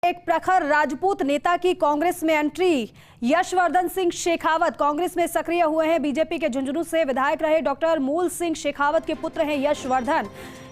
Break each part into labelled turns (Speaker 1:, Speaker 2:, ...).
Speaker 1: एक प्रखर राजपूत नेता की कांग्रेस में एंट्री। यशवर्धन सिंह शेखावत कांग्रेस में सक्रिय हुए हैं। बीजेपी के झुंझुनू से विधायक रहे डॉक्टर मूल सिंह शेखावत के पुत्र हैं यशवर्धन।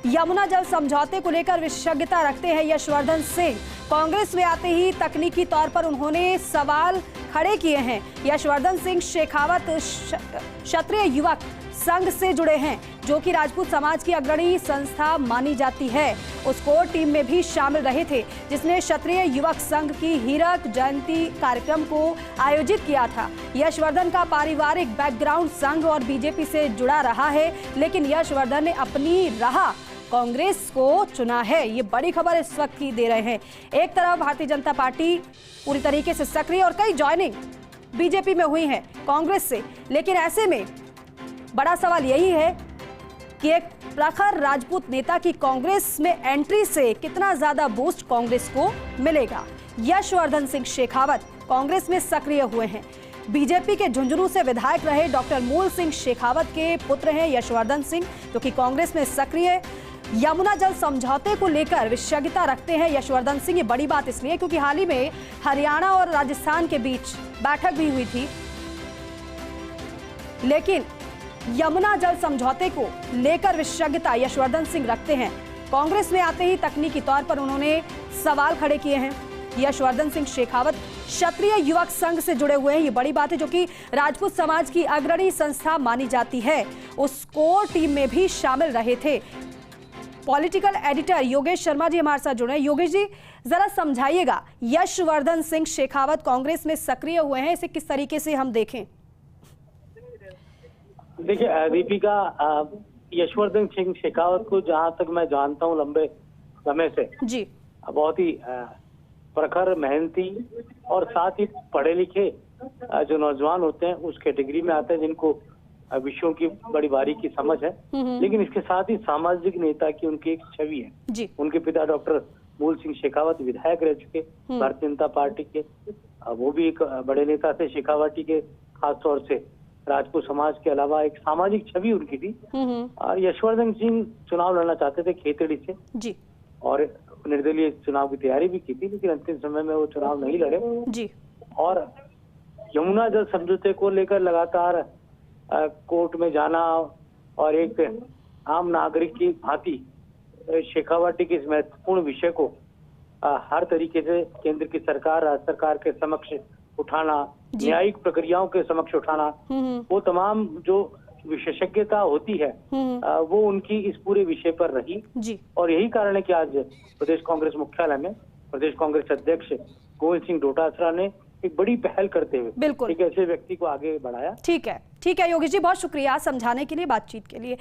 Speaker 1: यमुना जल समझौते को लेकर विशेषज्ञता रखते हैं यशवर्धन सिंह। कांग्रेस में आते ही तकनीकी तौर पर उन्होंने सवाल खड़े किए हैं। यशवर्धन सिंह शेखावत क्षत्रिय युवक संघ से जुड़े हैं, जो कि राजपूत समाज की अग्रणी संस्था मानी जाती है। उस कोर टीम में भी शामिल रहे थे जिसने क्षत्रिय युवक संघ की हीरक जयंती कार्यक्रम को आयोजित किया था। यशवर्धन का पारिवारिक बैकग्राउंड संघ और बीजेपी से जुड़ा रहा है, लेकिन यशवर्धन ने अपनी राह कांग्रेस को चुना है। ये बड़ी खबर इस वक्त की दे रहे हैं। एक तरफ भारतीय जनता पार्टी पूरी तरीके से सक्रिय और कई ज्वाइनिंग बीजेपी में हुई है कांग्रेस से, लेकिन ऐसे में बड़ा सवाल यही है कि एक प्रखर राजपूत नेता की कांग्रेस में एंट्री से कितना ज्यादा बूस्ट कांग्रेस को मिलेगा। यशवर्धन सिंह शेखावत कांग्रेस में सक्रिय हुए हैं। बीजेपी के झुंझुनू से विधायक रहे डॉक्टर मूल सिंह शेखावत के पुत्र हैं यशवर्धन सिंह, जो कि कांग्रेस में सक्रिय। यमुना जल समझौते को लेकर विशेषज्ञता रखते हैं यशवर्धन सिंह। ये बड़ी बात इसलिए क्योंकि हाल ही में हरियाणा और राजस्थान के बीच बैठक भी हुई थी, लेकिन यमुना जल समझौते को लेकर विशेषज्ञता यशवर्धन सिंह रखते हैं। कांग्रेस में आते ही तकनीकी तौर पर उन्होंने सवाल खड़े किए हैं। यशवर्धन सिंह शेखावत क्षत्रिय युवक संघ से जुड़े हुए हैं। ये बड़ी बात है, जो कि राजपूत समाज की अग्रणी संस्था मानी जाती है। उस कोर टीम में भी शामिल रहे थे। पॉलिटिकल एडिटर योगेश शर्मा जी हमारे साथ जुड़े हैं। योगेश जी, जरा समझाइएगा, यशवर्धन सिंह शेखावत कांग्रेस में सक्रिय हुए हैं, इसे किस तरीके से हम देखें?
Speaker 2: देखिए दीपिका, यशवर्धन सिंह शेखावत को जहां तक मैं जानता हूं लंबे समय से
Speaker 1: जी,
Speaker 2: बहुत ही प्रखर, मेहनती और साथ ही पढ़े लिखे जो नौजवान होते हैं उस कैटेगरी में आते हैं जिनको विषयों की बड़ी बारीकी समझ है। लेकिन इसके साथ ही सामाजिक नेता की उनकी एक छवि है
Speaker 1: जी।
Speaker 2: उनके पिता डॉक्टर मूल सिंह शेखावत विधायक रह चुके भारतीय जनता पार्टी के। वो भी एक बड़े नेता थे शेखावटी के, खास तौर से राजपूत समाज के अलावा एक सामाजिक छवि उनकी थी। और यशवर्धन सिंह चुनाव लड़ना चाहते थे खेतड़ी से
Speaker 1: जी, और
Speaker 2: निर्दलीय चुनाव की तैयारी भी की थी, लेकिन अंतिम समय में वो चुनाव नहीं लड़े
Speaker 1: जी।
Speaker 2: और यमुना जल समझौते को लेकर लगातार कोर्ट में जाना और एक आम नागरिक की भांति शेखावटी के इस महत्वपूर्ण विषय को हर तरीके से केंद्र की सरकार, राज्य सरकार के समक्ष उठाना, न्यायिक प्रक्रियाओं के समक्ष उठाना, वो तमाम जो विशेषज्ञता होती है वो उनकी इस पूरे विषय पर रही
Speaker 1: जी।
Speaker 2: और यही कारण है कि आज प्रदेश कांग्रेस मुख्यालय में प्रदेश कांग्रेस अध्यक्ष गोविंद सिंह डोटासरा ने एक बड़ी पहल करते हुए
Speaker 1: बिल्कुल
Speaker 2: एक ऐसे व्यक्ति को आगे बढ़ाया।
Speaker 1: ठीक है योगेश जी, बहुत शुक्रिया समझाने के लिए, बातचीत के लिए।